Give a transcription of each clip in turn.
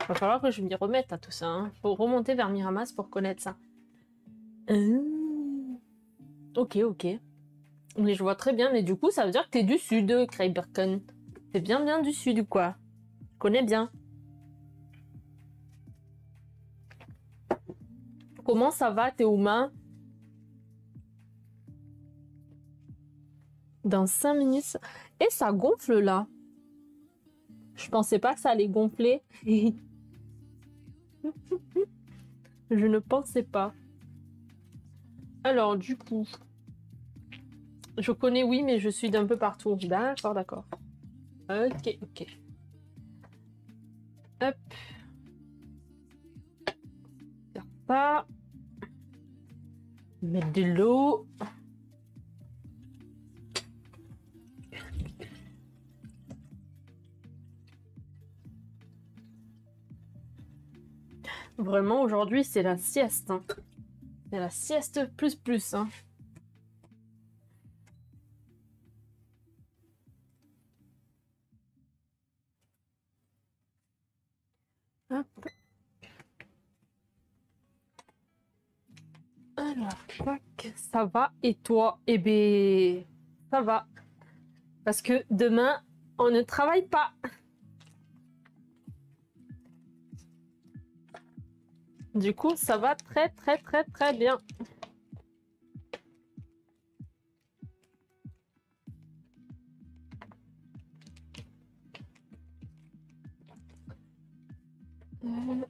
Va falloir que je m'y remette à tout ça. Hein. Faut remonter vers Miramas pour connaître ça. Ok, ok. Mais je vois très bien. Mais du coup, ça veut dire que t'es du sud, Krayberken. T'es bien du sud, quoi. Je connais bien. Comment ça va, Théouma? Dans 5 minutes. Et ça gonfle, là. Je pensais pas que ça allait gonfler. Je ne pensais pas. Alors, du coup... Je connais, oui, mais je suis d'un peu partout. D'accord, d'accord. Ok, ok. Hop. Faire ça. Mettre de l'eau. Vraiment, aujourd'hui, c'est la sieste. Hein. C'est la sieste plus. Hein. Hop. Alors, tac, ça va. Et toi? Eh bien, ça va. Parce que demain, on ne travaille pas. Du coup, ça va très bien.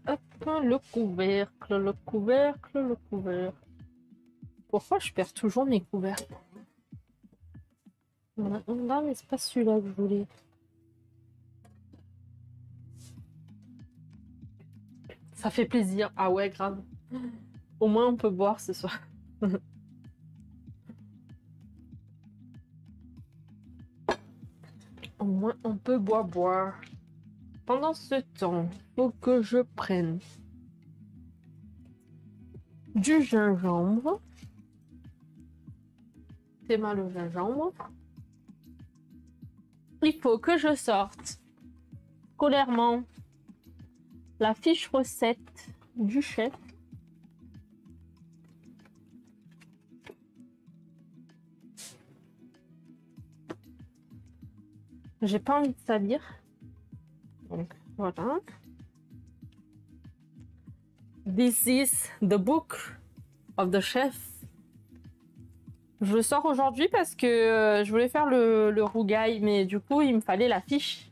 Hop, le couvercle. Pourquoi je perds toujours mes couvercles? Non, mais c'est pas celui-là que je voulais. Ça fait plaisir. Ah ouais, grave. Au moins, on peut boire ce soir. Au moins, on peut boire. Pendant ce temps, faut que je prenne du gingembre. C'est mal le gingembre. Il faut que je sorte scolairement la fiche recette du chef. J'ai pas envie de salir. Donc voilà. This is the book of the chef. Je le sors aujourd'hui parce que je voulais faire le rougail, mais du coup, il me fallait la fiche.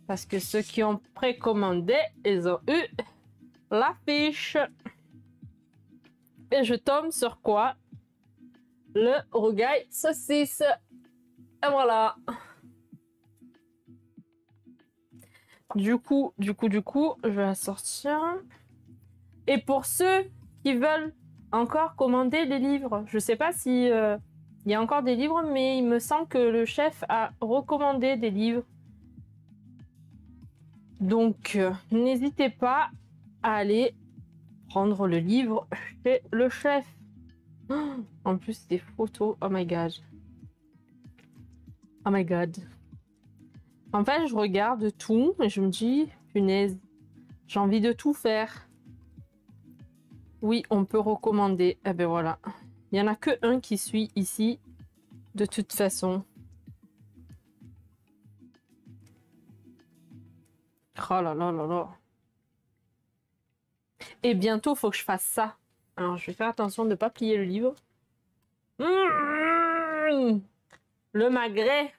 Parce que ceux qui ont précommandé, ils ont eu la fiche. Et je tombe sur quoi? Le rougail saucisse. Et voilà. Du coup, je vais la sortir. Et pour ceux qui veulent encore commander des livres, je sais pas si il y a encore des livres, mais il me semble que le chef a recommandé des livres. Donc, n'hésitez pas à aller prendre le livre chez le chef. Oh, en plus, des photos. Oh my god. Oh my god. En fait, je regarde tout et je me dis, punaise, j'ai envie de tout faire. Oui, on peut recommander. Eh ben voilà. Il n'y en a que un qui suit ici, de toute façon. Oh là là là là. Et bientôt, il faut que je fasse ça. Alors, je vais faire attention de ne pas plier le livre. Le magret.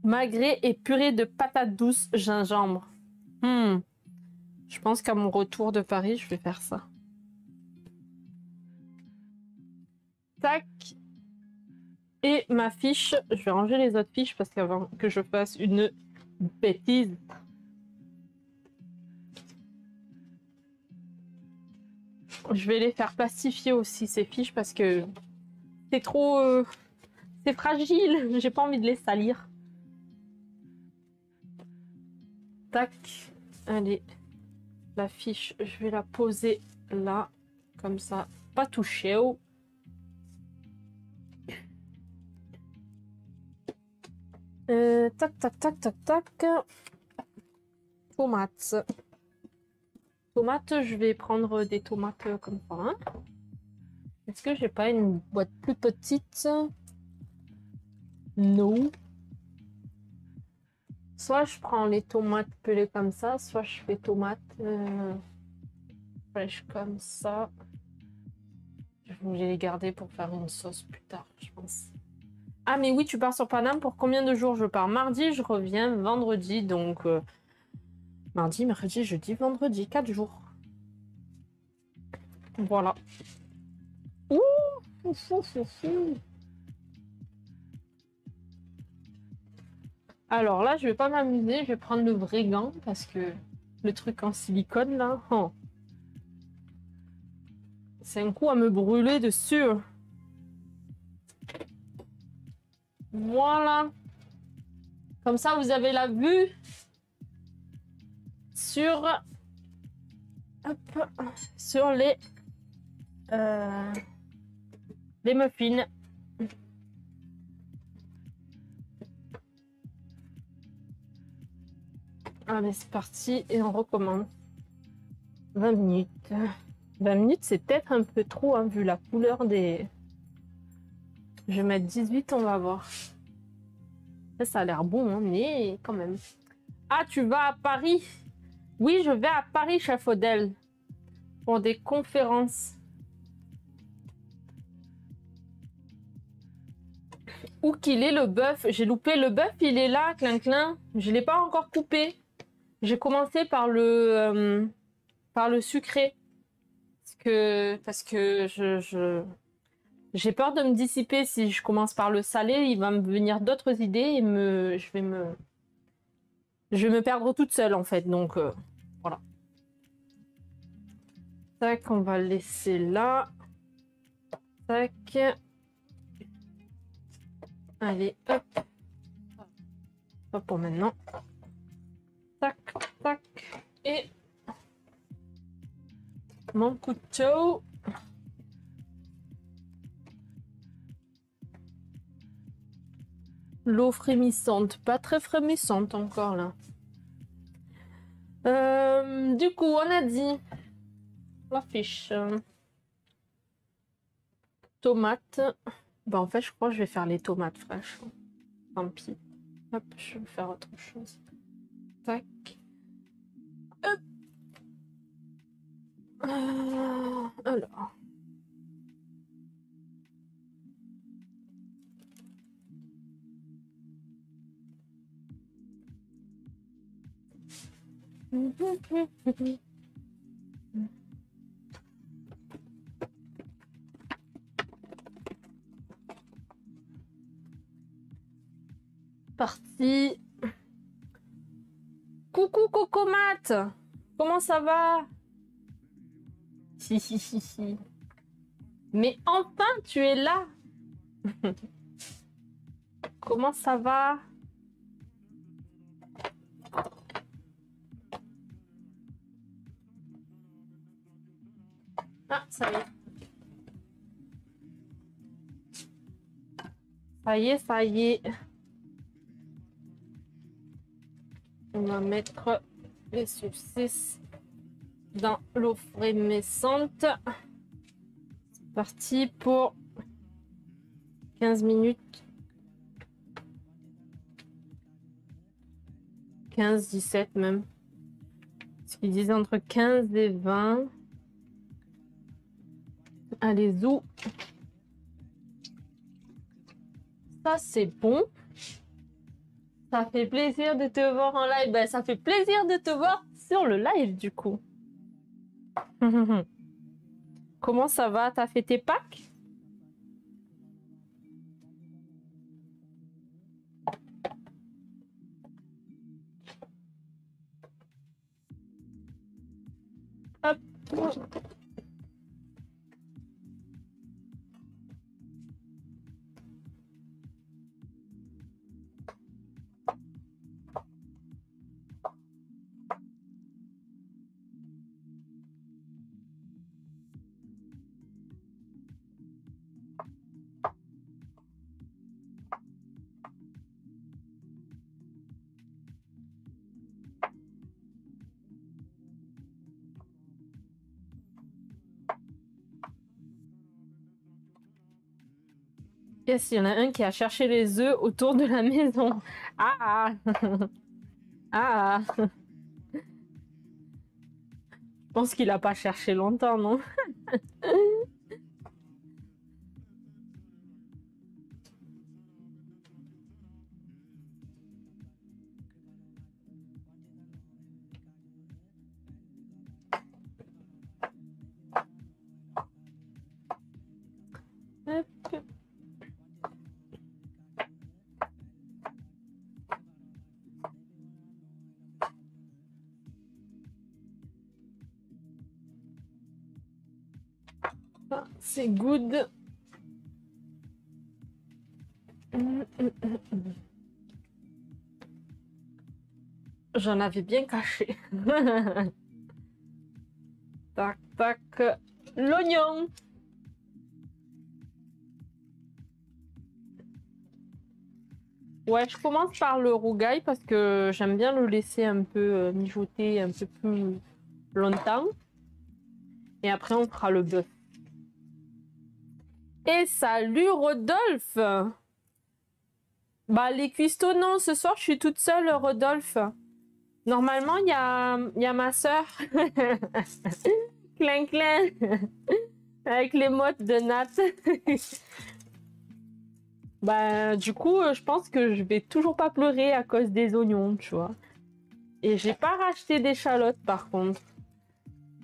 Magret et purée de patates douces gingembre. Je pense qu'à mon retour de Paris, je vais faire ça. Tac. Et ma fiche, je vais ranger les autres fiches parce qu'avant que je fasse une bêtise. Je vais les faire plastifier aussi ces fiches parce que c'est trop... c'est fragile, j'ai pas envie de les salir. Tac. Allez. La fiche, je vais la poser là. Comme ça. Pas toucher. Tac, tac, tac, tac, tac. Tomates. Tomates, je vais prendre des tomates comme ça. Hein. Est-ce que j'ai pas une boîte plus petite? Non. Soit je prends les tomates pelées comme ça, soit je fais tomates fraîches comme ça. Je vais les garder pour faire une sauce plus tard, je pense. Ah mais oui, tu pars sur Paname pour combien de jours? Je pars mardi, je reviens vendredi, donc mardi, mercredi, jeudi, vendredi, 4 jours. Voilà. Ouh, Alors là, je vais pas m'amuser, je vais prendre le vrai gant parce que le truc en silicone là, oh. C'est un coup à me brûler dessus. Voilà. Comme ça, vous avez la vue sur, hop, sur les muffins. Allez, c'est parti et on recommence. 20 minutes. 20 minutes, c'est peut-être un peu trop, hein, vu la couleur des... Je vais mettre 18, on va voir. Ça a l'air bon, hein, mais quand même. Ah, tu vas à Paris? Oui, je vais à Paris, chef Odell, pour des conférences. Où qu'il est le bœuf? J'ai loupé le bœuf, il est là, clin-clin. Je l'ai pas encore coupé. J'ai commencé par le sucré. Parce que j'ai peur de me dissiper si je commence par le salé. Il va me venir d'autres idées et je vais me perdre toute seule en fait. Donc voilà. Tac, on va le laisser là. Tac. Allez, hop. Pas pour maintenant. Tac, tac. Et mon couteau. L'eau frémissante. Pas très frémissante encore là. Du coup, on a dit la fiche. Tomates. Bah en fait, je crois que je vais faire les tomates fraîches. Tant pis. Hop, je vais faire autre chose. Tac. Hop. Alors. Parti. Coucou Cocomate. Comment ça va? Si. Mais enfin, tu es là. Comment ça va? Ah, ça y est. Ça y est. On va mettre les saucisses dans l'eau frémissante. C'est parti pour 15 minutes. 15, 17 même. Ce qu'ils disaient entre 15 et 20. Allez, zou. Ça, c'est bon. Ça fait plaisir de te voir en live. Ben, ça fait plaisir de te voir sur le live, du coup. Comment ça va? T'as fait tes Pâques? Hop. Yes, il y en a un qui a cherché les œufs autour de la maison. Ah ah. Je pense qu'il a pas cherché longtemps, non? Hop. Ah, c'est good. J'en avais bien caché. Tac, tac. L'oignon. Ouais, je commence par le rougail parce que j'aime bien le laisser un peu mijoter un peu plus longtemps. Et après, on fera le bœuf. Et salut Rodolphe! Bah, les cuistots, non, ce soir, je suis toute seule, Rodolphe. Normalement, il y a ma soeur. Clin, clin. Avec les mottes de Nat. Bah, du coup, je pense que je vais toujours pas pleurer à cause des oignons, tu vois. Et j'ai pas racheté d'échalotes, par contre.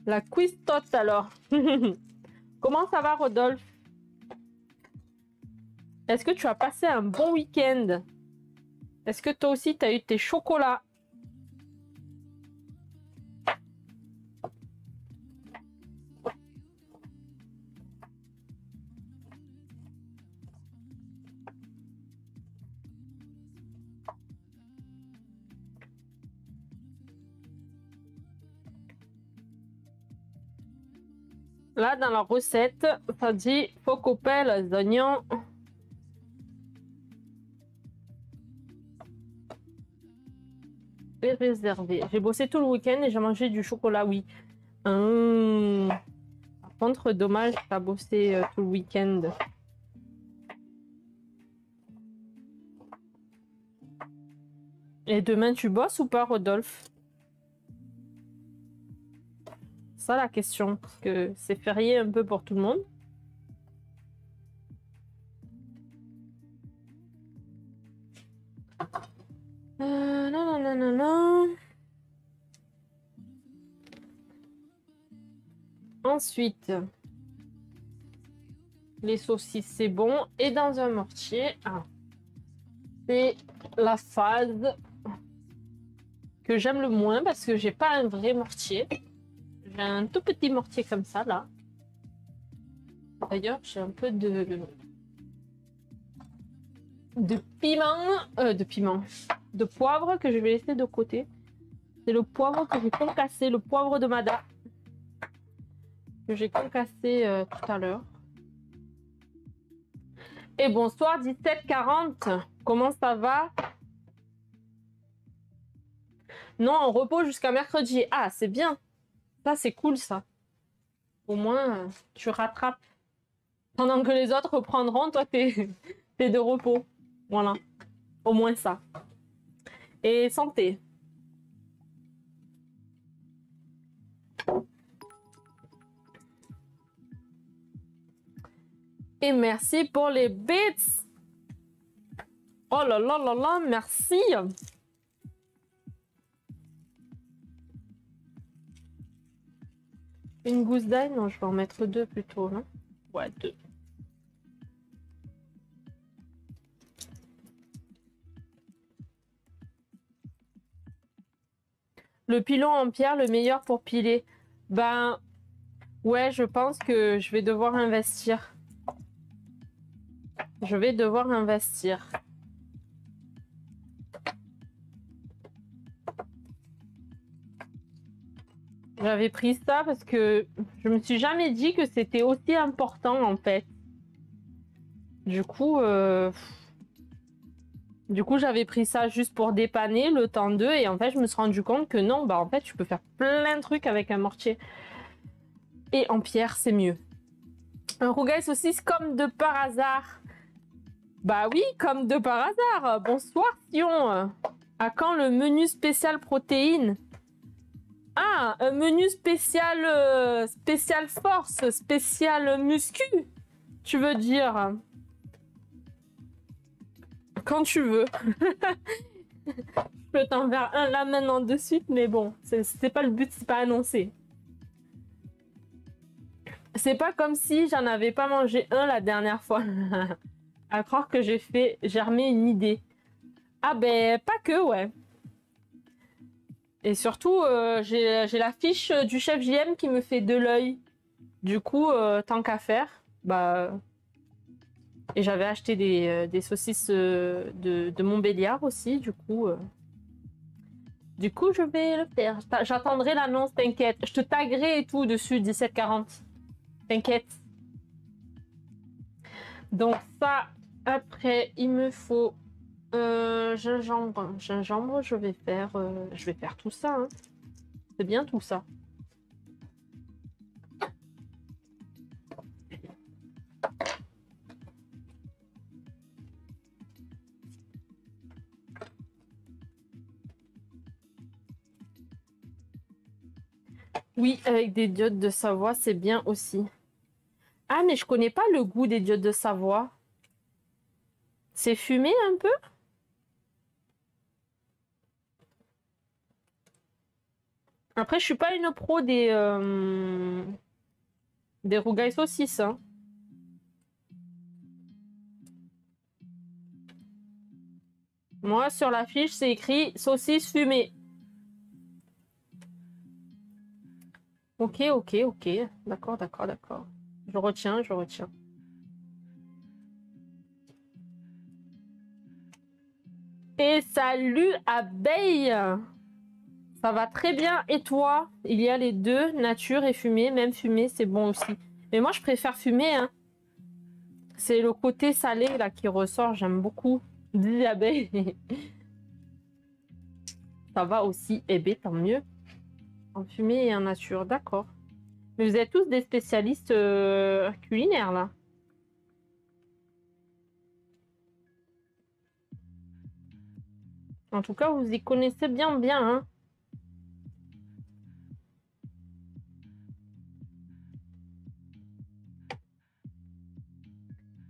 La cuistotte, alors. Comment ça va, Rodolphe? Est-ce que tu as passé un bon week-end? Est-ce que toi aussi, tu as eu tes chocolats? Là, dans la recette, ça dit faut couper les oignons. Et réservé. J'ai bossé tout le week-end et j'ai mangé du chocolat, oui. Par contre, dommage, t'as bossé tout le week-end. Et demain, tu bosses ou pas, Rodolphe? Ça, la question. Parce que c'est férié un peu pour tout le monde. Non, non, non, non, non. Ensuite, les saucisses, c'est bon. Et dans un mortier, c'est la phase que j'aime le moins parce que j'ai pas un vrai mortier. J'ai un tout petit mortier comme ça, là. D'ailleurs, j'ai un peu de piment, de poivre que je vais laisser de côté. C'est le poivre que j'ai concassé, le poivre de Mada que j'ai concassé tout à l'heure. Et bonsoir 1740, comment ça va? Non, on repose jusqu'à mercredi. Ah, c'est bien. Ça, c'est cool, ça. Au moins, tu rattrapes. Pendant que les autres reprendront, toi, t'es de repos. Voilà. Au moins ça. Et santé. Et merci pour les bits. Oh là là là là, merci. Une gousse d'ail? Non, je vais en mettre deux plutôt, non? Ouais, deux. Le pilon en pierre, le meilleur pour piler. Ben, ouais, je pense que je vais devoir investir. Je vais devoir investir. J'avais pris ça parce que je me suis jamais dit que c'était aussi important en fait. Du coup, j'avais pris ça juste pour dépanner le temps d'eux et en fait, je me suis rendu compte que non, bah en fait, tu peux faire plein de trucs avec un mortier. Et en pierre, c'est mieux. Un rougail saucisse comme de par hasard. Bah oui, comme de par hasard. Bonsoir, Sion. À quand le menu spécial protéines? Ah, un menu spécial, spécial force, spécial muscu, tu veux dire? Quand tu veux. Je peux t'en faire un là maintenant de suite, mais bon, c'est pas le but, c'est pas annoncé. C'est pas comme si j'en avais pas mangé un la dernière fois. À croire que j'ai fait germer une idée. Ah ben, pas que, ouais. Et surtout, j'ai la fiche du chef JM qui me fait de l'œil. Du coup, tant qu'à faire, bah... Et j'avais acheté des saucisses de Montbéliard aussi, du coup... je vais le faire. J'attendrai l'annonce, t'inquiète. Je te taguerai et tout dessus, 17h40. T'inquiète. Donc ça, après, il me faut gingembre. Gingembre, je vais faire tout ça. Hein. C'est bien tout ça. Oui, avec des diodes de Savoie, c'est bien aussi. Ah, mais je connais pas le goût des diodes de Savoie. C'est fumé un peu? Après, je suis pas une pro des rougail saucisses. Hein. Moi, sur la fiche, c'est écrit saucisse fumée. Ok, ok, ok. D'accord, d'accord, d'accord. Je retiens, je retiens. Et salut abeille! Ça va très bien. Et toi? Il y a les deux, nature et fumée. Même fumée, c'est bon aussi. Mais moi, je préfère fumer. Hein. C'est le côté salé là qui ressort. J'aime beaucoup. Dis abeille. Ça va aussi. Eh bien, tant mieux. En fumée et en nature. D'accord. Mais vous êtes tous des spécialistes culinaires là. En tout cas, vous y connaissez bien, bien. Hein.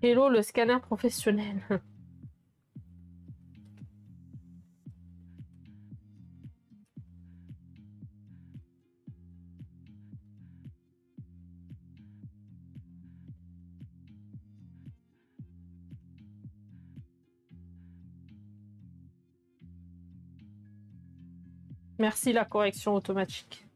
Hello, le scanner professionnel. Merci la correction automatique.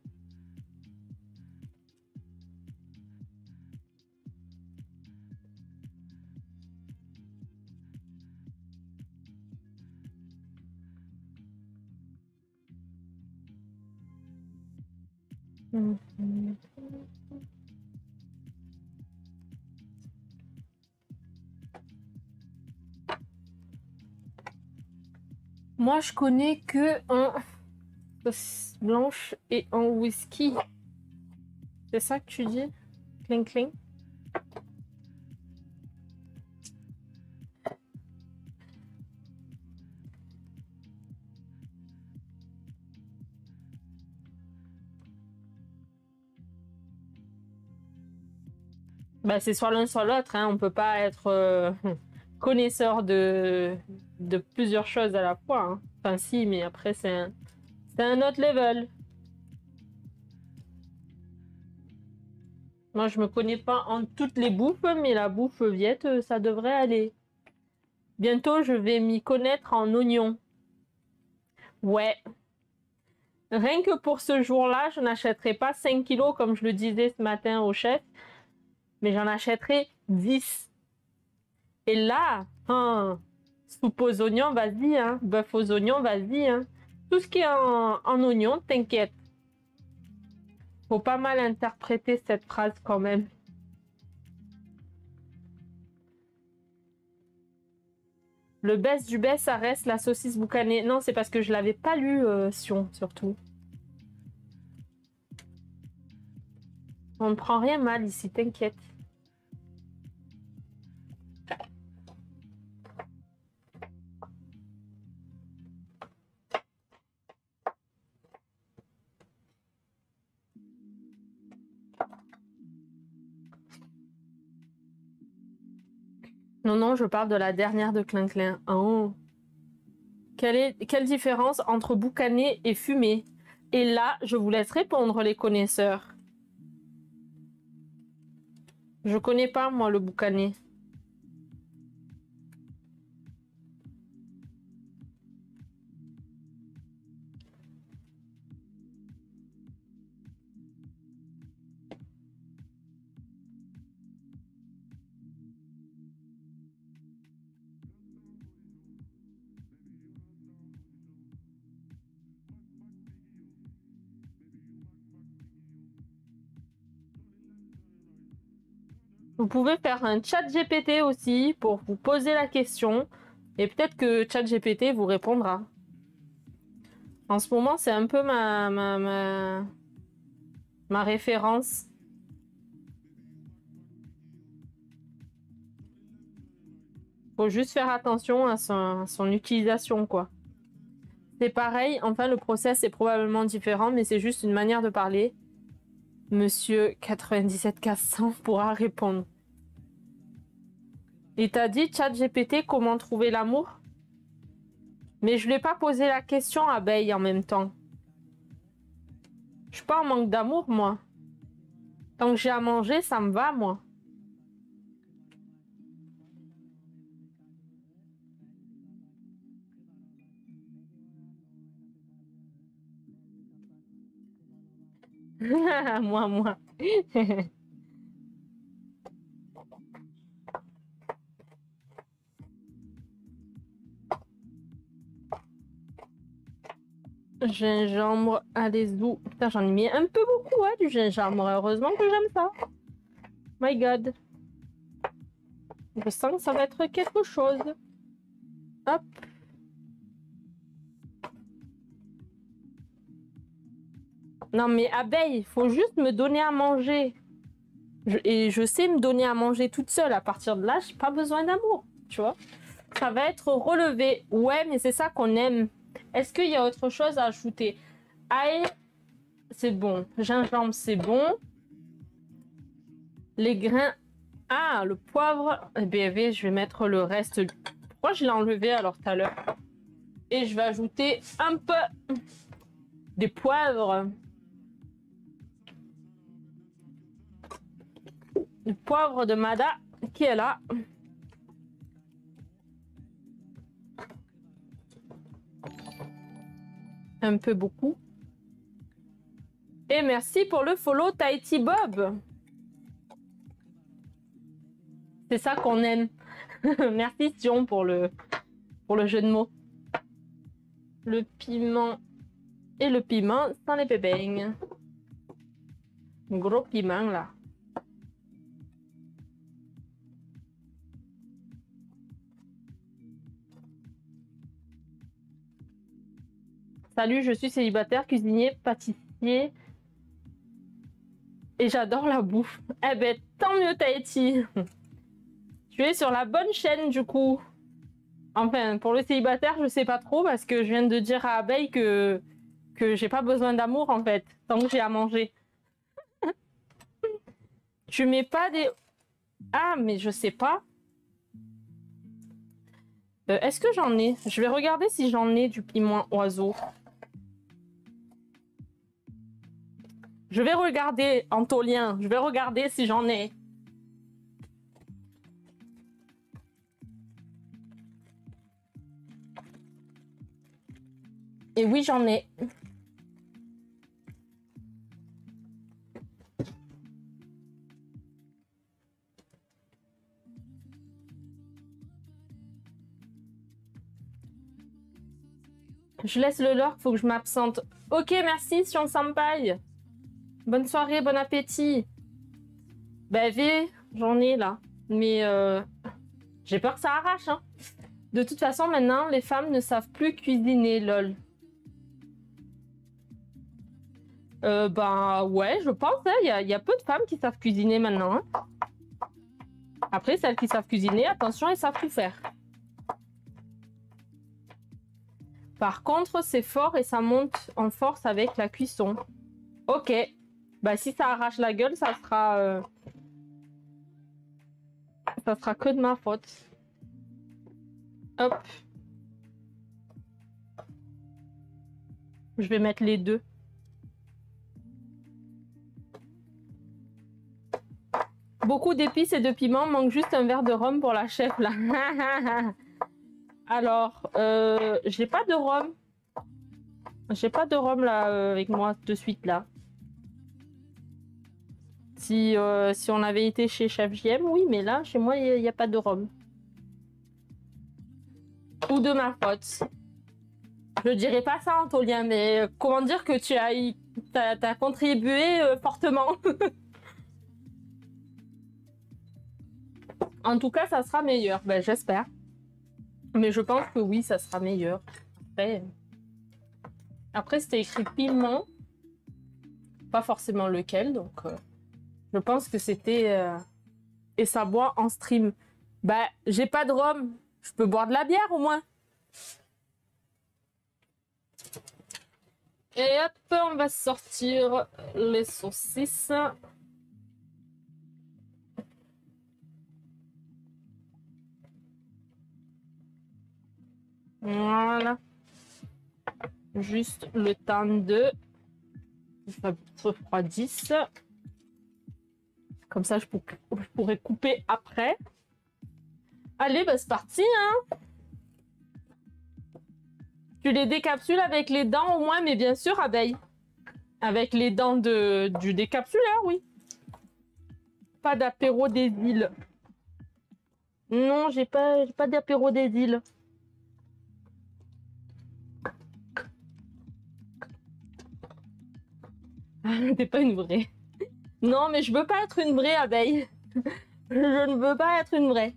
Moi, je connais que en sauce blanche et en whisky. C'est ça que tu dis? Cling cling. Bah, c'est soit l'un soit l'autre. Hein. On peut pas être connaisseur de plusieurs choses à la fois. Hein. Enfin, si, mais après, c'est un autre level. Moi, je me connais pas en toutes les bouffes, mais la bouffe viette, ça devrait aller. Bientôt, je vais m'y connaître en oignons. Ouais. Rien que pour ce jour-là, je n'achèterai pas 5 kilos comme je le disais ce matin au chef, mais j'en achèterai 10. Et là, hein, soupe aux oignons, vas-y, hein, bœuf aux oignons, vas-y. Hein. Tout ce qui est en oignons, t'inquiète. Faut pas mal interpréter cette phrase quand même. Le best du best, ça reste la saucisse boucanée. Non, c'est parce que je l'avais pas lu, Sion, surtout. On ne prend rien mal ici, t'inquiète. Non, non, je parle de la dernière de Klein-Klein. Oh. Quelle différence entre boucaner et fumer? Et là, je vous laisse répondre, les connaisseurs. Je connais pas, moi, le boucaner. Vous pouvez faire un chat GPT aussi pour vous poser la question et peut-être que chat GPT vous répondra. En ce moment, c'est un peu ma référence. Faut juste faire attention à son utilisation, quoi. C'est pareil, enfin le process est probablement différent, mais c'est juste une manière de parler. Monsieur 97400 pourra répondre. Et t'as dit, ChatGPT, comment trouver l'amour? Mais je lui ai pas posé la question, abeille, en même temps. Je suis pas en manque d'amour, moi. Tant que j'ai à manger, ça me va, moi. Moi. Gingembre, allez où? Putain, j'en ai mis un peu beaucoup, hein, du gingembre. Heureusement que j'aime ça. My God. Je sens que ça va être quelque chose. Hop. Non, mais abeille, il faut juste me donner à manger. Et je sais me donner à manger toute seule. À partir de là, j'ai pas besoin d'amour, tu vois. Ça va être relevé. Ouais, mais c'est ça qu'on aime. Est-ce qu'il y a autre chose à ajouter? Ail, c'est bon. Gingembre, c'est bon. Les grains... Ah, le poivre. Eh bien, je vais mettre le reste. Pourquoi je l'ai enlevé alors tout à l'heure? Et je vais ajouter un peu des poivres. Le poivre de Mada qui est là. Un peu beaucoup. Et merci pour le follow Tahiti Bob. C'est ça qu'on aime. Merci Sion pour le jeu de mots. Le piment et le piment sans les pébeignes. Gros piment là. Salut, je suis célibataire, cuisinier, pâtissier. Et j'adore la bouffe. Eh ben, tant mieux Tahiti. Tu es sur la bonne chaîne du coup. Enfin, pour le célibataire, je sais pas trop parce que je viens de dire à Abeille que j'ai pas besoin d'amour en fait, tant que j'ai à manger. Tu mets pas des... Ah, mais je sais pas. Est-ce que j'en ai? Je vais regarder si j'en ai du piment oiseau. Je vais regarder, Antolien. Je vais regarder si j'en ai. Et oui, j'en ai. Je laisse le lurk, faut que je m'absente. Ok, merci, Sion Sampai. Bonne soirée, bon appétit. Ben, j'en ai là. Mais j'ai peur que ça arrache. Hein. De toute façon, maintenant, les femmes ne savent plus cuisiner, lol. Ben, ouais, je pense. Il y a peu de femmes qui savent cuisiner maintenant. Hein. Après, celles qui savent cuisiner, attention, elles savent tout faire. Par contre, c'est fort et ça monte en force avec la cuisson. Ok. Bah, si ça arrache la gueule, ça sera que de ma faute. Hop. Je vais mettre les deux. Beaucoup d'épices et de piments, manque juste un verre de rhum pour la chef là. Alors, j'ai pas de rhum. J'ai pas de rhum là avec moi de suite là. Si on avait été chez Chef JM, oui, mais là, chez moi, il n'y a pas de rhum. Ou de ma faute. Je dirais pas ça, Antolien, mais comment dire que tu as contribué fortement. En tout cas, ça sera meilleur. Ben, j'espère. Mais je pense que oui, ça sera meilleur. Après c'était écrit piment. Pas forcément lequel, donc je pense que c'était... Et ça boit en stream. Bah, j'ai pas de rhum. Je peux boire de la bière au moins. Et hop, on va sortir les saucisses. Voilà. Juste le temps de... Ça refroidisse. Comme ça, je pourrais couper après. Allez, bah c'est parti, hein. Tu les décapsules avec les dents au moins, mais bien sûr, abeille. Avec les dents du décapsuleur, oui. Pas d'apéro des îles. Non, j'ai pas d'apéro des îles. T'es pas une vraie. Non, mais je veux pas être une vraie abeille. Je ne veux pas être une vraie.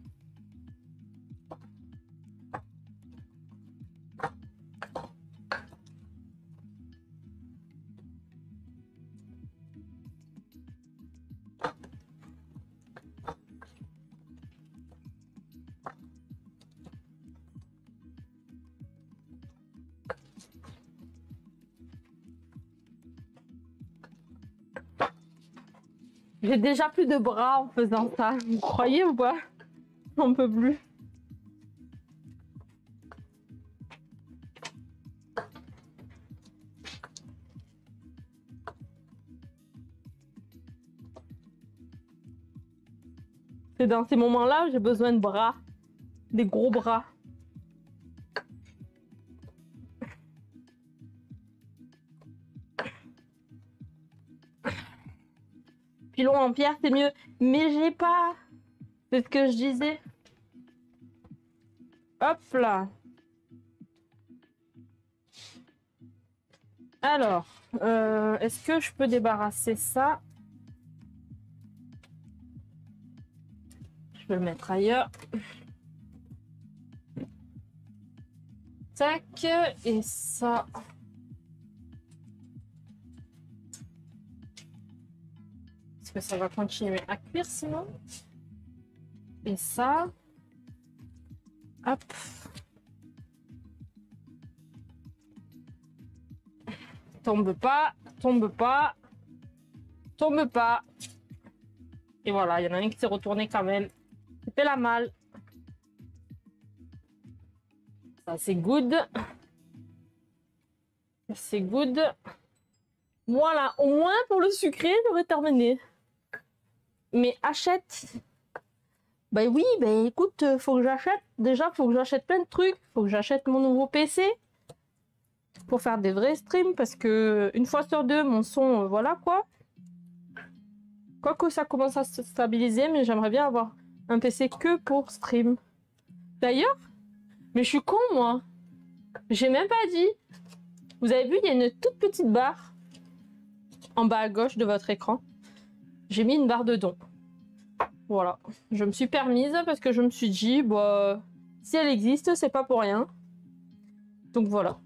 J'ai déjà plus de bras en faisant ça. Vous croyez ou pas? J'en peux plus. C'est dans ces moments-là où j'ai besoin de bras. Des gros bras. Pilon en pierre, c'est mieux. Mais j'ai pas. C'est ce que je disais. Hop là. Alors, est-ce que je peux débarrasser ça? Je vais le mettre ailleurs. Tac, et ça. Est-ce que ça va continuer à cuire sinon? Et ça. Hop. Tombe pas, tombe pas, tombe pas. Et voilà, il y en a un qui s'est retourné quand même. C'était la malle. Ça, c'est good. C'est good. Voilà, au moins pour le sucré, j'aurais terminé. Mais achète. Bah oui, bah écoute, faut que j'achète. Déjà, faut que j'achète plein de trucs. Faut que j'achète mon nouveau PC. Pour faire des vrais streams. Parce que une fois sur deux, mon son, voilà quoi. Quoique ça commence à se stabiliser, mais j'aimerais bien avoir un PC que pour stream. D'ailleurs, mais je suis con moi. J'ai même pas dit. Vous avez vu, il y a une toute petite barre en bas à gauche de votre écran. J'ai mis une barre de dons. Voilà. Je me suis permise parce que je me suis dit, bah, si elle existe, c'est pas pour rien. Donc voilà.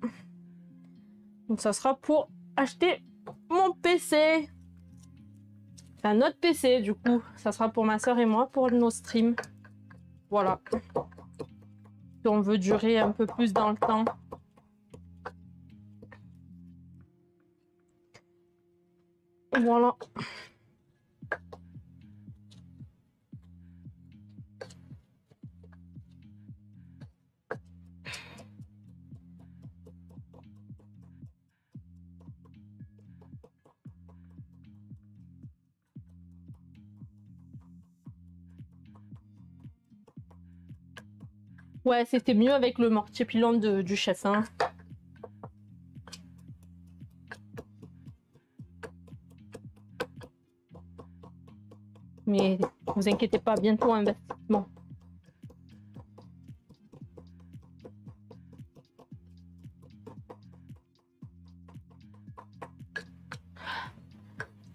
Donc ça sera pour acheter mon PC. Un autre PC, du coup. Ça sera pour ma soeur et moi pour nos streams. Voilà. Si on veut durer un peu plus dans le temps. Voilà. Ouais, c'était mieux avec le mortier pilon du chef. Hein. Mais vous inquiétez pas, bientôt investissement.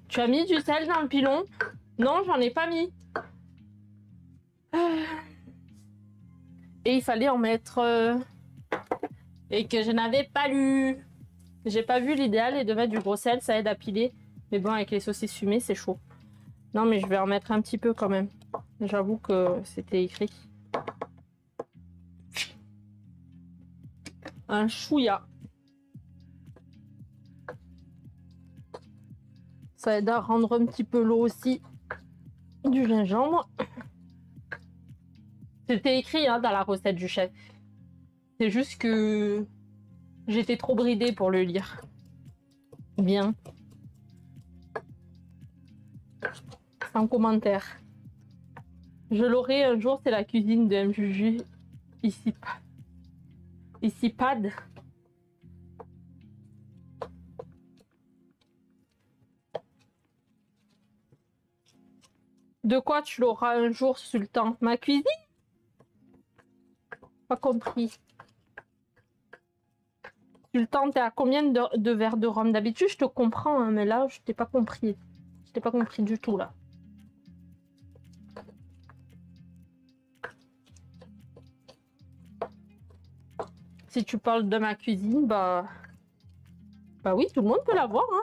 Tu as mis du sel dans le pilon? Non, j'en ai pas mis. Et il fallait en mettre. Et que je n'avais pas lu. J'ai pas vu l'idéal est de mettre du gros sel, ça aide à piler. Mais bon, avec les saucisses fumées, c'est chaud. Non, mais je vais en mettre un petit peu quand même. J'avoue que c'était écrit. Un chouïa. Ça aide à rendre un petit peu l'eau aussi. Du gingembre. C'était écrit hein, dans la recette du chef. C'est juste que j'étais trop bridée pour le lire. Bien. Sans commentaire. Je l'aurai un jour, c'est la cuisine de MJJ. Ici pad. De quoi tu l'auras un jour, Sultan? Ma cuisine? Pas compris. Sultan, t'es à combien de verres de rhum? D'habitude, je te comprends, hein, mais là, je t'ai pas compris. Je t'ai pas compris du tout, là. Si tu parles de ma cuisine, bah oui, tout le monde peut la voir, hein.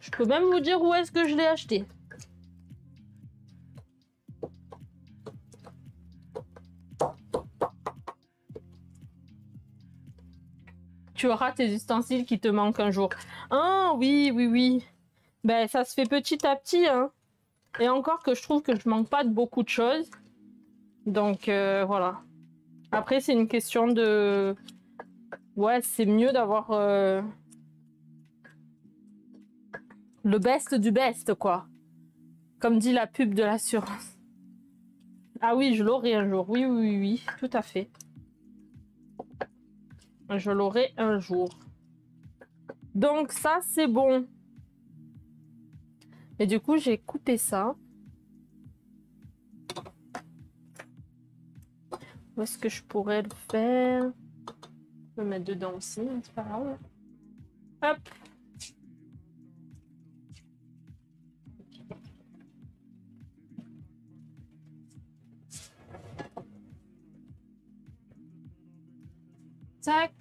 Je peux même vous dire où est-ce que je l'ai acheté. Tu auras tes ustensiles qui te manquent un jour. Ah oui, oui, oui. Ben ça se fait petit à petit, hein. Et encore que je trouve que je manque pas de beaucoup de choses. Donc voilà. Après, c'est une question de... Ouais, c'est mieux d'avoir le best du best, quoi. Comme dit la pub de l'assurance. Ah oui, je l'aurai un jour. Oui, oui, oui, tout à fait. Je l'aurai un jour. Donc ça, c'est bon. Et du coup, j'ai coupé ça. Où est-ce que je pourrais le faire? Je peux le mettre dedans aussi, hein, c'est pas grave. Hop. Tac.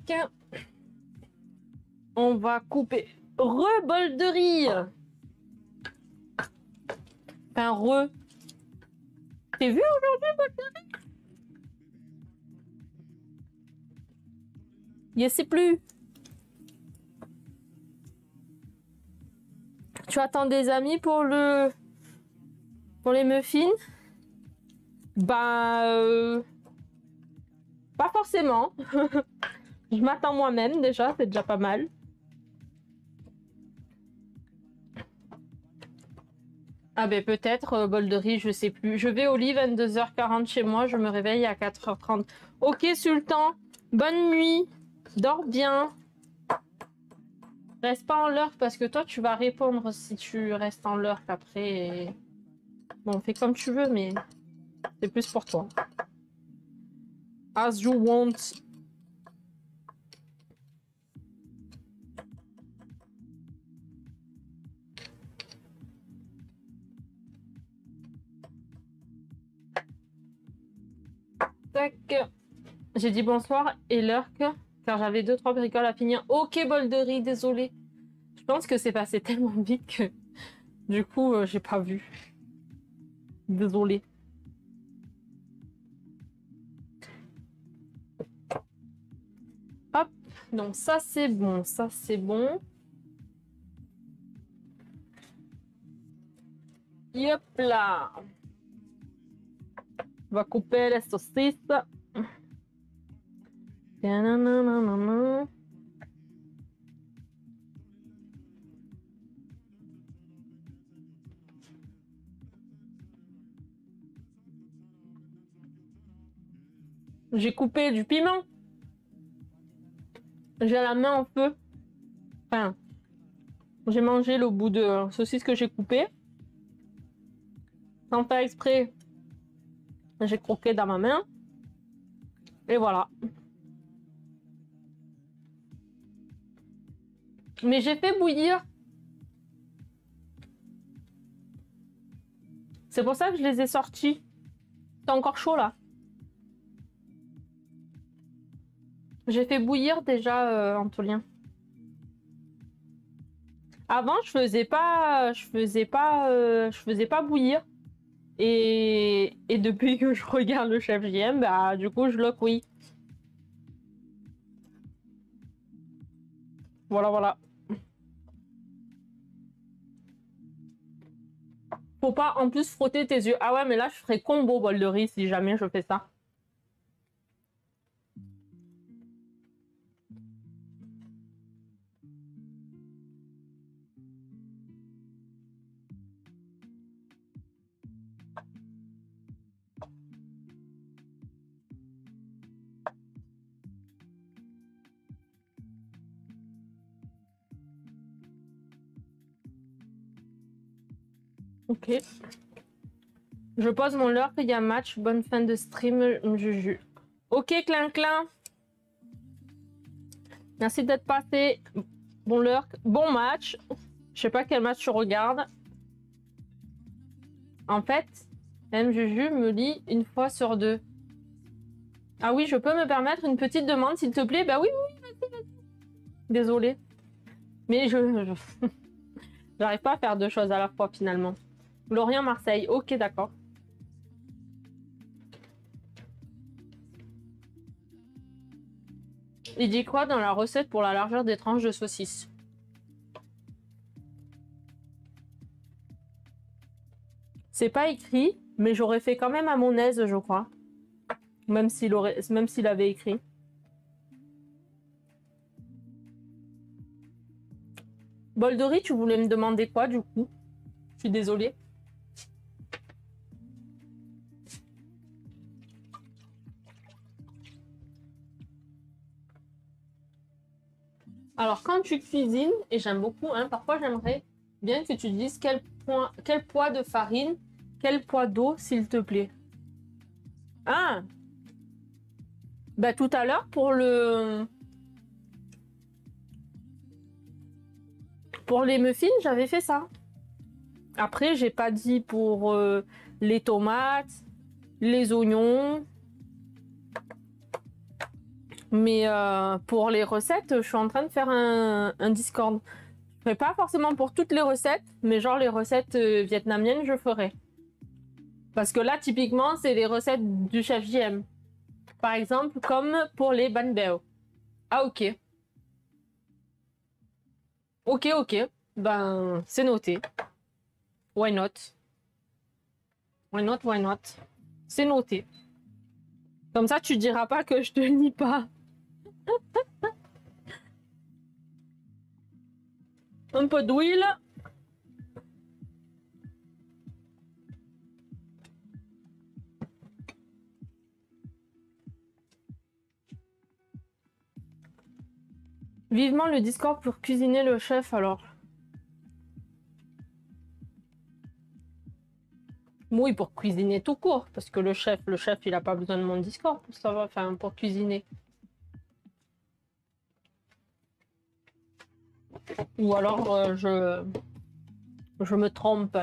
On va couper. Bol de riz. Enfin, T'es vu aujourd'hui, bol de riz? Je sais plus. Tu attends des amis pour les muffins? Bah pas forcément. Je m'attends moi-même déjà, c'est déjà pas mal. Ah ben peut-être bol de riz, je sais plus. Je vais au lit 22h40 chez moi, je me réveille à 4h30. Ok Sultan, bonne nuit, dors bien. Reste pas en lurk parce que toi tu vas répondre si tu restes en lurk après. Et... Bon, fais comme tu veux, mais c'est plus pour toi. As you want. Tac. J'ai dit bonsoir et lurk car j'avais 2-3 bricoles à finir. Ok bol de riz, désolé. Je pense que c'est passé tellement vite que du coup j'ai pas vu. Désolé. Hop, donc ça c'est bon, ça c'est bon. Hop là. On va couper les saucisses. Nanana. J'ai coupé du piment. J'ai la main en feu. Enfin, j'ai mangé le bout de saucisse que j'ai coupé. Sans faire exprès, j'ai croqué dans ma main. Et voilà. Mais j'ai fait bouillir. C'est pour ça que je les ai sortis. C'est encore chaud là. J'ai fait bouillir déjà, Antolien. Avant, je faisais pas bouillir. Et depuis que je regarde le chef JM, bah du coup je le cuis. Voilà, voilà. Faut pas en plus frotter tes yeux. Ah ouais, mais là je ferais combo bol de riz si jamais je fais ça. Ok. Je pose mon lurk, il y a match. Bonne fin de stream, Juju. Ok, Clin. Merci d'être passé. Bon lurk, bon match. Je sais pas quel match tu regardes. En fait, M. Juju me lit une fois sur 2. Ah oui, je peux me permettre une petite demande, s'il te plaît? Bah oui, vas-y. Désolée. Mais j'arrive pas à faire deux choses à la fois, finalement. Lorient-Marseille. Ok, d'accord. Il dit quoi dans la recette pour la largeur des tranches de saucisse? C'est pas écrit, mais j'aurais fait quand même à mon aise, je crois. Même s'il avait écrit. Boldori, tu voulais me demander quoi du coup? Je suis désolée. Alors quand tu cuisines, et j'aime beaucoup, hein, parfois j'aimerais bien que tu dises quel poids de farine, quel poids d'eau, s'il te plaît. Ah! Bah tout à l'heure pour les muffins, j'avais fait ça. Après, j'ai pas dit pour les tomates, les oignons. Mais pour les recettes, je suis en train de faire un Discord. Je ferai pas forcément pour toutes les recettes, mais genre les recettes vietnamiennes, je ferai. Parce que là, typiquement, c'est les recettes du chef JM. Par exemple, comme pour les banh beo. Ah, ok. Ok. Ben, c'est noté. Why not? Why not? C'est noté. Comme ça, tu diras pas que je te lis pas. Un peu d'huile. Vivement le Discord pour cuisiner le chef alors. Oui, pour cuisiner tout court, parce que le chef, il a pas besoin de mon Discord pour savoir, enfin, pour cuisiner. Ou alors je me trompe.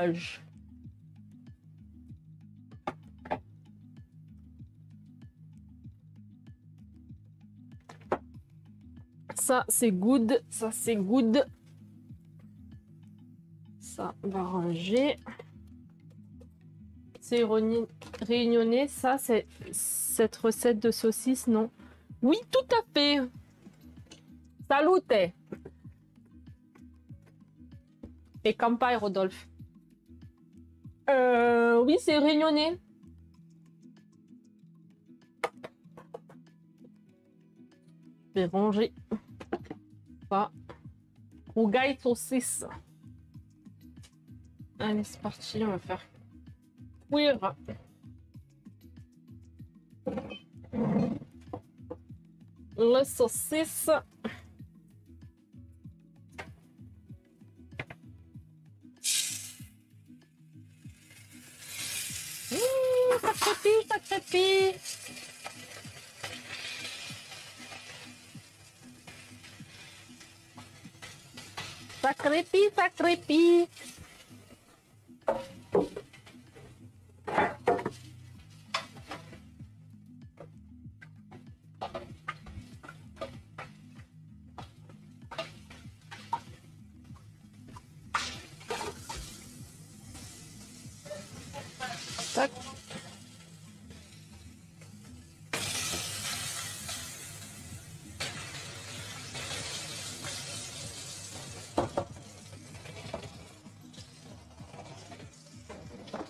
Ça c'est good, ça c'est good. Ça va ranger. C'est réunionnais, ça c'est cette recette de saucisse, non? Oui, tout à fait. Salute. Et campagne, Rodolphe. Oui, c'est réunionnais. Je vais ranger. Pas. Rougail saucisse. Allez, c'est parti, on va faire cuire. le saucisse. Ça crépit, ça crépit. Ça crépit, ça crépit. Tac.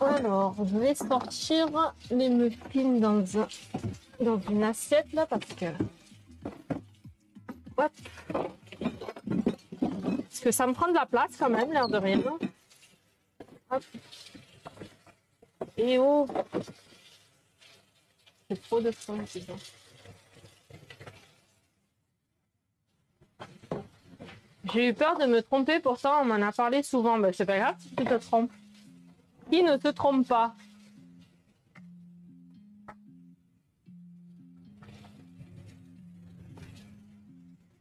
Alors, je vais sortir les muffins dans une assiette là parce que... Hop. Parce que ça me prend de la place quand même, l'air de rien. Hop. Et oh, c'est trop de fond, c'est ça. J'ai eu peur de me tromper, pourtant on m'en a parlé souvent. Ben, c'est pas grave si tu te trompes. Qui ne te trompe pas?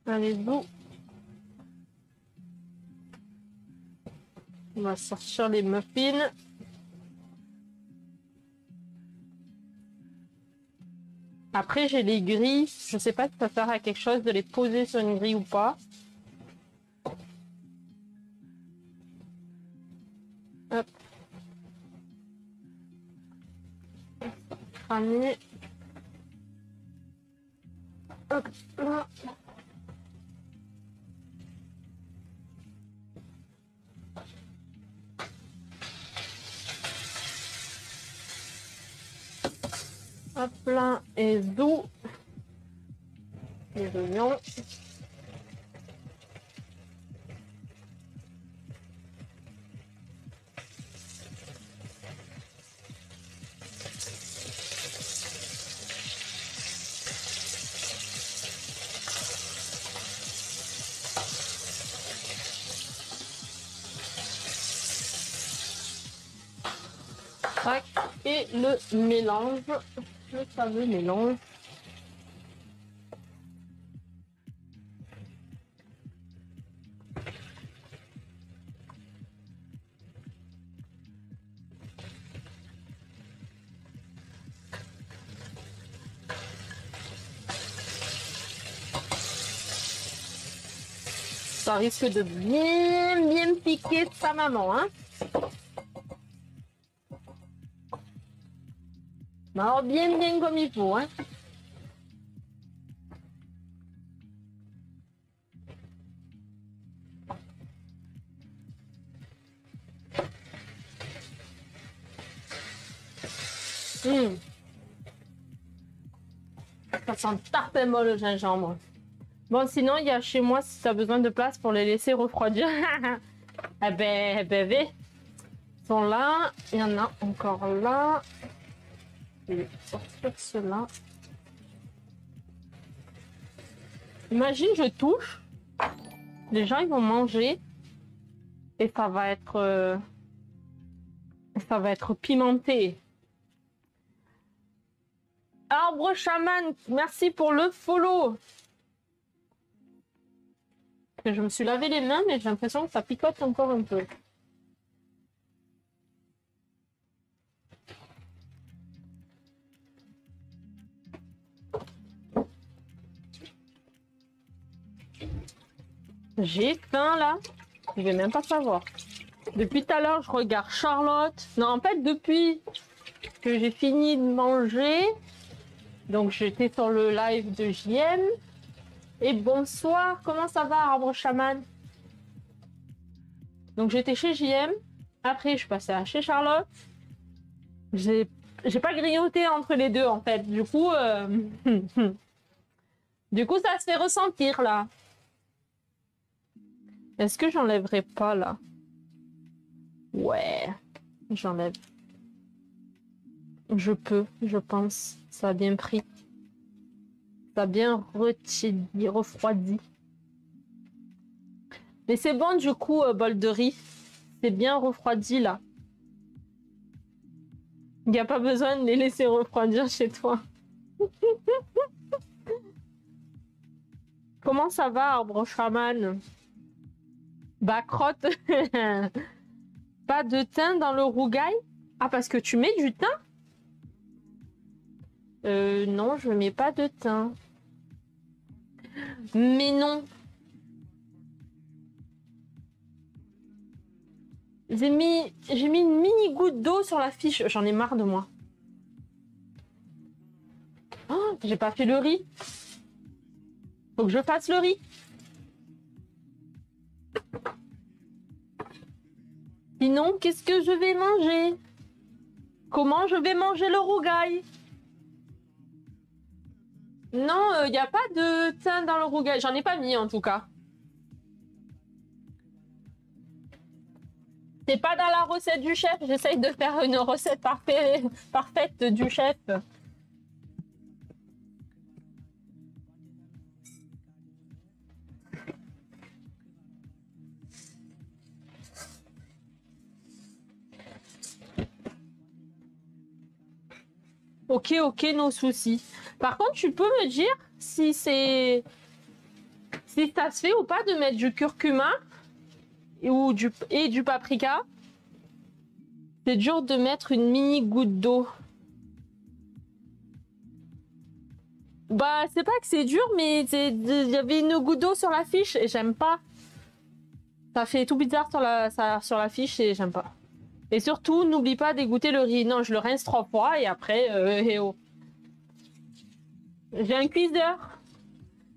Allez-vous. On va sortir les muffins. Après, j'ai les grilles. Je sais pas si ça sert à quelque chose de les poser sur une grille ou pas. Hop. Cramer. Hop là. Hop là. Et d'où les oignons. Et le mélange, le fameux mélange. Ça risque de bien piquer sa maman, hein. Alors bien comme il faut, hein. Ça sent parfaitement le gingembre. Bon, sinon, il y a chez moi, si tu as besoin de place pour les laisser refroidir. Eh ben, ils sont là. Il y en a encore là. Je vais sortir cela. Imagine, je touche. Les gens, ils vont manger. Et ça va être pimenté. Arbre chaman, merci pour le follow. Je me suis lavé les mains, mais j'ai l'impression que ça picote encore un peu. J'ai faim là. Je vais même pas savoir. Depuis tout à l'heure, je regarde Charlotte. Non, en fait, depuis que j'ai fini de manger, donc j'étais sur le live de JM. Et bonsoir, comment ça va, Arbre Chaman? Donc j'étais chez JM. Après, je suis passée à chez Charlotte. J'ai pas grignoté entre les deux, en fait. Du coup, ça se fait ressentir, là. Est-ce que j'enlèverai pas, là? Ouais, j'enlève. Je peux, je pense. Ça a bien pris. Ça a bien refroidi. Mais c'est bon du coup, bol de riz. C'est bien refroidi là. Il n'y a pas besoin de les laisser refroidir chez toi. Comment ça va, arbre chaman? Bah, crotte. Pas de thym dans le rougail? Ah, parce que tu mets du thym? Non, je mets pas de thym. Mais non. J'ai mis une mini goutte d'eau sur la fiche. J'en ai marre de moi. Oh, j'ai pas fait le riz. Faut que je fasse le riz. Sinon, qu'est-ce que je vais manger? Comment je vais manger le rougail? Non, il n'y a pas de thym dans le rougail. J'en ai pas mis en tout cas. C'est pas dans la recette du chef. J'essaye de faire une recette parfaite du chef. Ok, nos soucis. Par contre, tu peux me dire si c'est... Si ça se fait ou pas de mettre du curcuma ou du paprika. C'est dur de mettre une mini goutte d'eau. Bah, c'est pas que c'est dur, mais il y avait une goutte d'eau sur la fiche et j'aime pas. Ça fait tout bizarre sur la fiche et j'aime pas. Et surtout, n'oublie pas d'égoutter le riz. Non, je le rince 3 fois et après, oh. J'ai un cuiseur.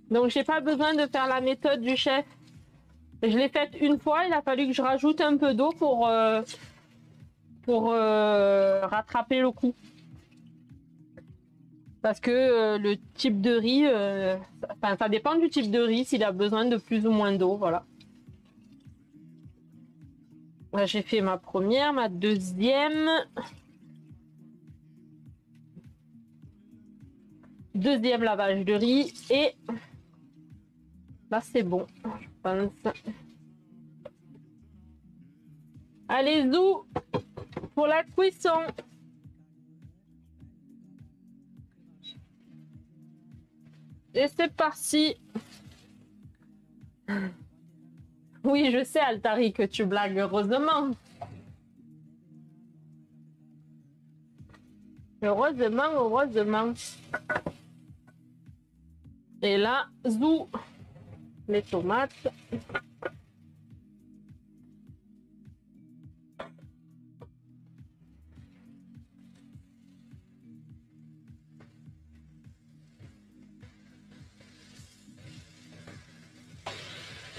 Donc, j'ai pas besoin de faire la méthode du chef. Je l'ai faite une fois, il a fallu que je rajoute un peu d'eau pour rattraper le coup. Parce que le type de riz, ça dépend du type de riz, s'il a besoin de plus ou moins d'eau, voilà. J'ai fait ma première, ma deuxième. Deuxième lavage de riz et là c'est bon, je pense. Allez, zou pour la cuisson. Et c'est parti. Oui, je sais, Altari, que tu blagues, heureusement. Heureusement. Et là, zou, les tomates.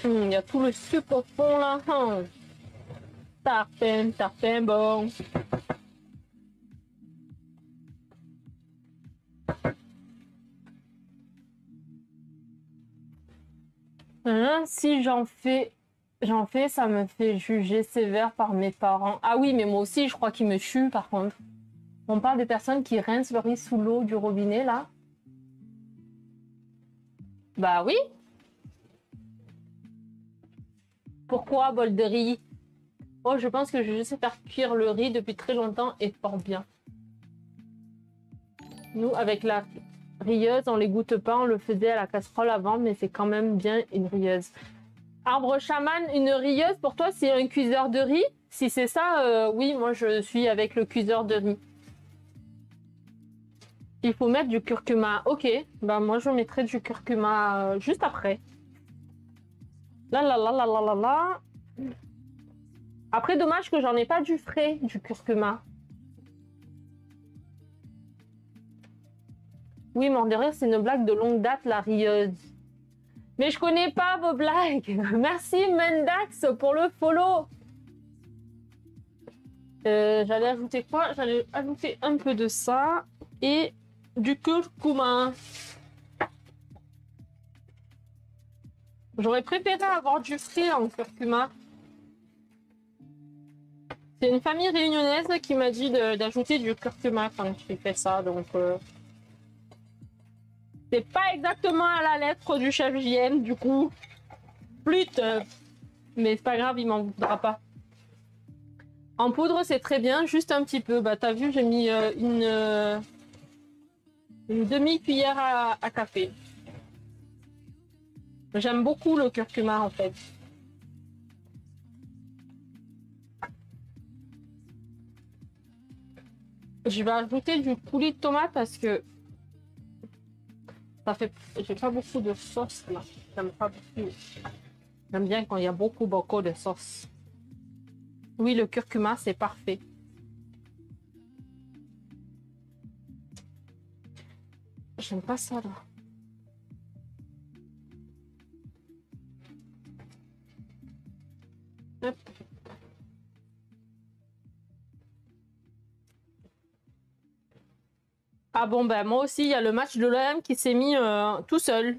Il y a tout le sucre au fond là. Tarpin, bon. Si j'en fais, ça me fait juger sévère par mes parents. Ah oui, mais moi aussi, je crois qu'ils me chuent par contre. On parle des personnes qui rincent le riz sous l'eau du robinet là. Bah oui. Pourquoi bol de riz? Oh, je pense que je sais faire cuire le riz depuis très longtemps et fort bien. Nous, avec la rieuse, on les goûte pas, on le faisait à la casserole avant, mais c'est quand même bien une rieuse. Arbre chaman, une rieuse, pour toi, c'est un cuiseur de riz? Si c'est ça, oui, moi je suis avec le cuiseur de riz. Il faut mettre du curcuma. Ok, bah moi je mettrai du curcuma juste après. Là. Après, dommage que j'en ai pas du frais, du curcuma. Oui, mais on dirait que c'est une blague de longue date, la rieuse. Mais je connais pas vos blagues. Merci Mendax pour le follow. J'allais ajouter quoi? J'allais ajouter un peu de ça et du curcuma. J'aurais préféré avoir du frais en curcuma. C'est une famille réunionnaise qui m'a dit d'ajouter du curcuma quand je fais ça, donc... C'est pas exactement à la lettre du chef JM, du coup. Flûte. Mais c'est pas grave, il m'en voudra pas. En poudre, c'est très bien, juste un petit peu. Bah, t'as vu, j'ai mis une demi-cuillère à café. J'aime beaucoup le curcuma, en fait. Je vais ajouter du coulis de tomate parce que ça fait. J'ai pas beaucoup de sauce là. J'aime pas beaucoup. J'aime bien quand il y a beaucoup de sauce. Oui, le curcuma, c'est parfait. J'aime pas ça là. Hop. Ah bon, ben moi aussi, il y a le match de l'OM qui s'est mis tout seul.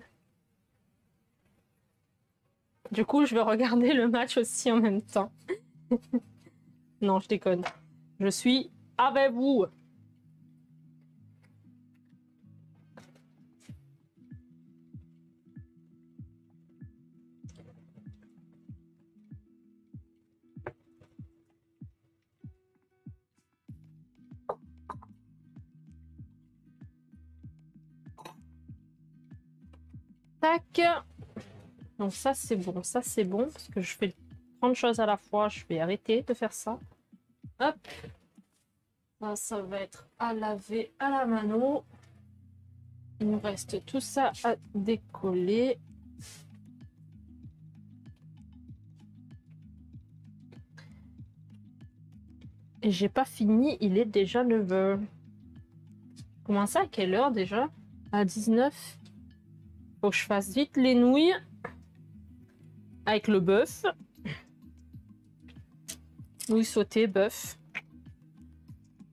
Du coup, je vais regarder le match aussi en même temps. Non, je déconne. Je suis avec vous. Tac. Donc ça, c'est bon. Ça, c'est bon. Parce que je fais 30 choses à la fois. Je vais arrêter de faire ça. Hop. Ça va être à laver à la mano. Il nous reste tout ça à décoller. Et j'ai pas fini, il est déjà 9 h. Comment ça, à quelle heure déjà? À 19. Faut que je fasse vite les nouilles. Avec le bœuf. Nouilles sautées, bœuf.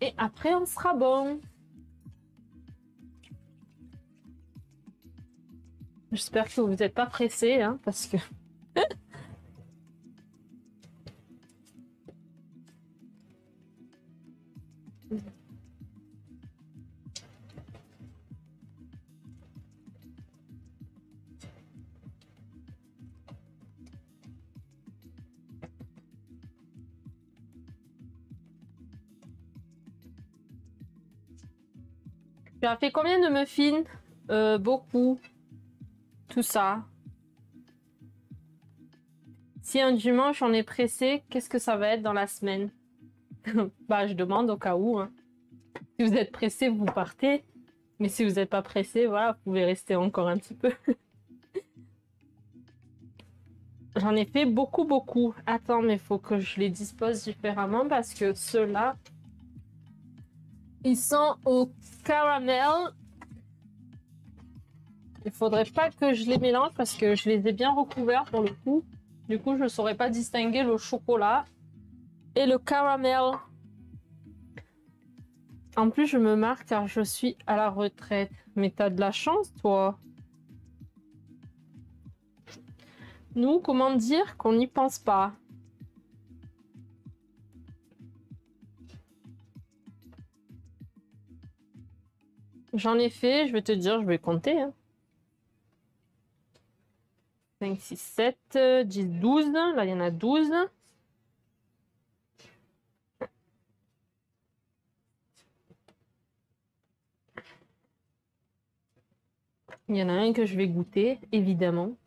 Et après, on sera bon. J'espère que vous n'êtes pas pressés, hein, parce que... Tu as fait combien de muffins? Beaucoup. Tout ça. Si un dimanche on est pressé, qu'est-ce que ça va être dans la semaine? Bah, je demande au cas où. Hein. Si vous êtes pressé, vous partez. Mais si vous n'êtes pas pressé, voilà, vous pouvez rester encore un petit peu. J'en ai fait beaucoup, beaucoup. Attends, mais il faut que je les dispose différemment parce que ceux-là, ils sont au caramel. Il faudrait pas que je les mélange parce que je les ai bien recouverts pour le coup. Du coup, je ne saurais pas distinguer le chocolat et le caramel. En plus, je me marre car je suis à la retraite. Mais t'as de la chance, toi. Nous, comment dire qu'on n'y pense pas? J'en ai fait, je vais te dire, je vais compter. Hein. 5, 6, 7, 10, 12. Là, il y en a 12. Il y en a un que je vais goûter, évidemment.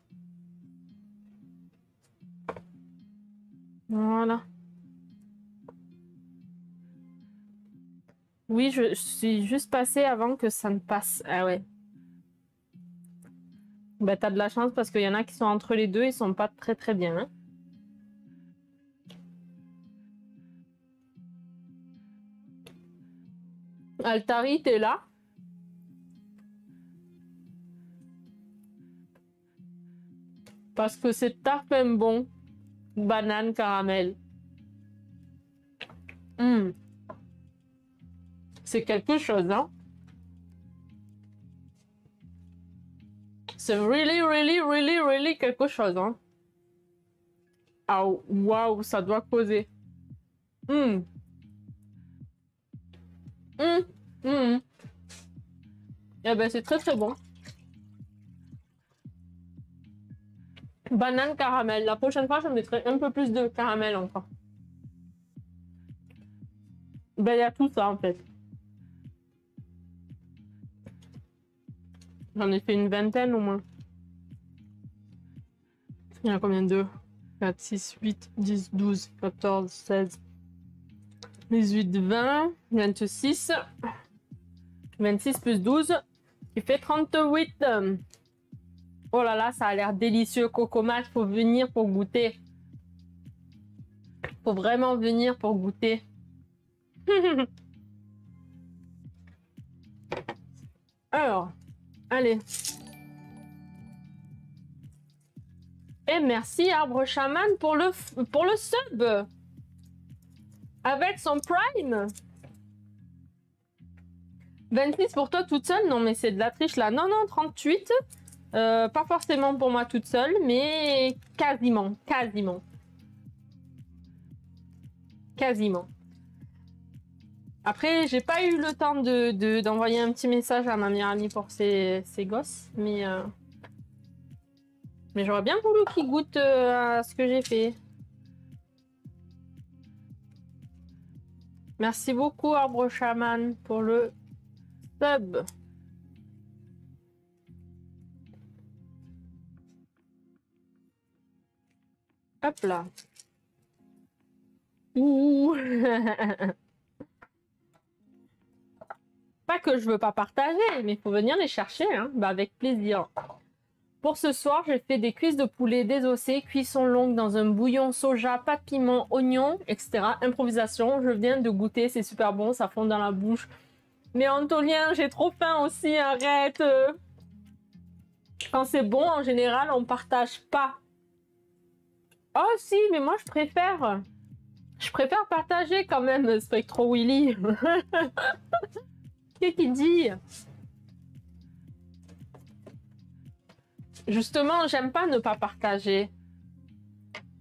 Voilà. Oui, je suis juste passée avant que ça ne passe. Ah ouais. Bah, t'as de la chance parce qu'il y en a qui sont entre les deux, ils sont pas très très bien. Hein. Altari, t'es là? Parce que c'est tarpin bon. Banane caramel. Mmh. C'est quelque chose, hein? C'est really, really, really, really quelque chose, hein? Ah, waouh, ça doit causer. Mmh. Mmh. Mmh. Eh ben, c'est très, très bon. Banane caramel. La prochaine fois, je mettrai un peu plus de caramel encore. Ben, il y a tout ça en fait. J'en ai fait une vingtaine au moins. Il y en a combien? 2, 4, 6, 8, 10, 12, 14, 16, 18, 20, 26. 26 plus 12, qui fait 38. Oh là là, ça a l'air délicieux. Cocomat, faut venir pour goûter. Faut vraiment venir pour goûter. Alors, allez. Et merci Arbre Chaman pour le sub. Avec son Prime. 26 pour toi toute seule? Non, mais c'est de la triche là. Non, non, 38. Pas forcément pour moi toute seule, mais quasiment. Quasiment. Quasiment. Après, j'ai pas eu le temps d'envoyer un petit message à ma meilleure amie pour ses gosses, mais j'aurais bien voulu qu'ils goûtent à ce que j'ai fait. Merci beaucoup, Arbre Chaman, pour le sub. Hop là. Ouh. Pas que je veux pas partager, mais il faut venir les chercher, hein. Bah, avec plaisir. Pour ce soir, j'ai fait des cuisses de poulet désossées, cuisson longue dans un bouillon soja, pas de piment, oignon, etc. Improvisation, je viens de goûter, c'est super bon, ça fond dans la bouche. Mais Antolien, j'ai trop faim aussi, arrête. Quand c'est bon, en général, on partage pas. Oh si, mais moi je préfère. Je préfère partager quand même, Spectro Willy. Qu'est-ce qu'il dit? Justement, j'aime pas ne pas partager.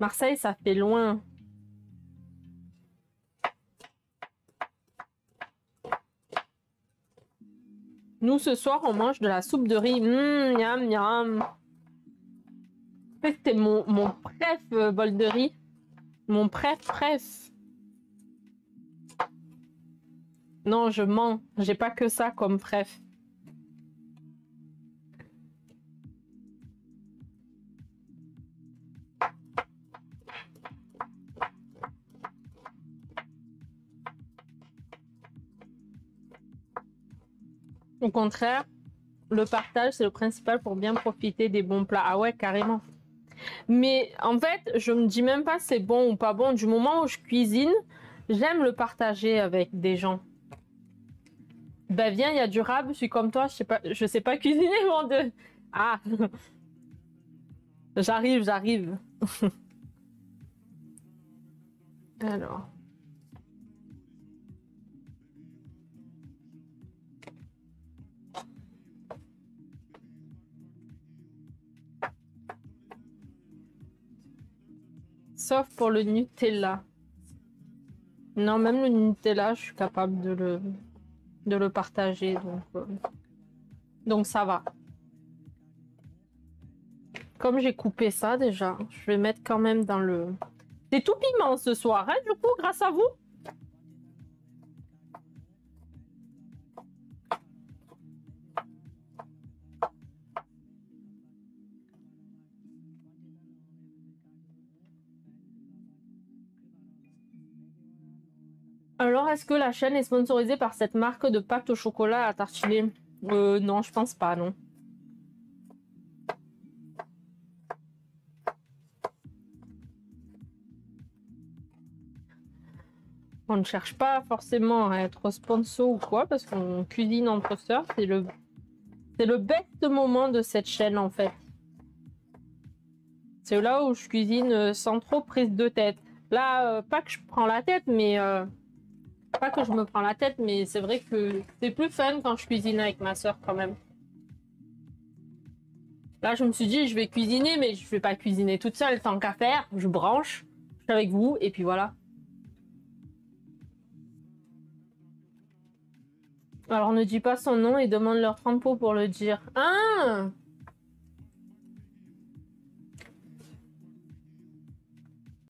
Marseille, ça fait loin. Nous, ce soir, on mange de la soupe de riz. Miam, miam. C'était mon préf bol de riz. Mon préf. Non, je mens. J'ai pas que ça comme préf. Au contraire, le partage, c'est le principal pour bien profiter des bons plats. Ah ouais, carrément. Mais en fait, je me dis même pas c'est bon ou pas bon. Du moment où je cuisine, j'aime le partager avec des gens. Ben viens, il y a du rab, je suis comme toi, je sais pas cuisiner, mon Dieu. Ah, j'arrive. Alors. Sauf pour le Nutella. Non, même le Nutella, je suis capable de le partager, donc ça va. Comme j'ai coupé ça déjà, je vais mettre quand même dans le... C'est tout piment ce soir, hein, du coup, grâce à vous. Alors, est-ce que la chaîne est sponsorisée par cette marque de pâte au chocolat à tartiner? Non, je pense pas, non. On ne cherche pas forcément à être sponsor ou quoi, parce qu'on cuisine entre sœurs. C'est le best moment de cette chaîne, en fait. C'est là où je cuisine sans trop prise de tête. Là, pas que je prends la tête, mais... pas que je me prends la tête, mais c'est vrai que c'est plus fun quand je cuisine avec ma soeur quand même. Là, je me suis dit, je vais cuisiner, mais je vais pas cuisiner toute seule. Tant qu'à faire, je branche, je suis avec vous, et puis voilà. Alors, ne dis pas son nom et demande leur tempo pour le dire. Ah!